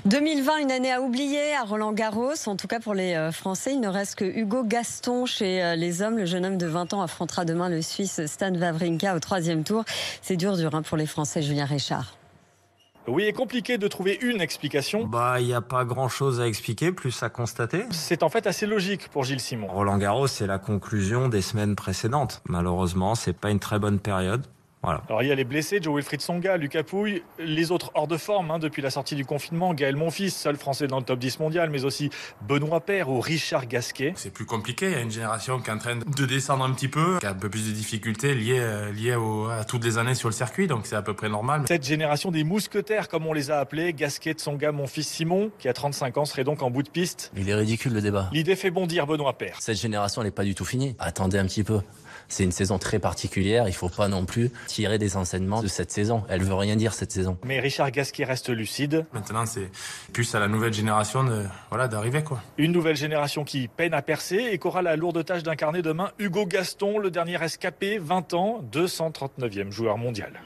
2020, une année à oublier à Roland-Garros. En tout cas pour les Français, il ne reste que Hugo Gaston chez les hommes. Le jeune homme de 20 ans affrontera demain le Suisse Stan Wawrinka au 3e tour. C'est dur pour les Français, Julien Richard. Oui, et compliqué de trouver une explication. Il n'y a pas grand-chose à expliquer, plus à constater. C'est en fait assez logique pour Gilles Simon. Roland-Garros, c'est la conclusion des semaines précédentes. Malheureusement, c'est pas une très bonne période. Voilà. Alors il y a les blessés, Joe-Wilfried Tsonga, Lucas Pouille, les autres hors de forme depuis la sortie du confinement, Gaël Monfils, seul français dans le top 10 mondial, mais aussi Benoît Paire ou Richard Gasquet. C'est plus compliqué, il y a une génération qui est en train de descendre un petit peu, qui a un peu plus de difficultés liées à toutes les années sur le circuit, donc c'est à peu près normal. Cette génération des mousquetaires, comme on les a appelés, Gasquet, Tsonga, Monfils, Simon, qui a 35 ans, serait donc en bout de piste. Il est ridicule le débat. L'idée fait bondir Benoît Paire. Cette génération, elle n'est pas du tout finie. Attendez un petit peu. C'est une saison très particulière, il ne faut pas non plus tirer des enseignements de cette saison. Elle ne veut rien dire cette saison. Mais Richard Gasquet reste lucide. Maintenant, c'est plus à la nouvelle génération d'arriver, quoi. Une nouvelle génération qui peine à percer et qu'aura la lourde tâche d'incarner demain Hugo Gaston, le dernier rescapé, 20 ans, 239e joueur mondial.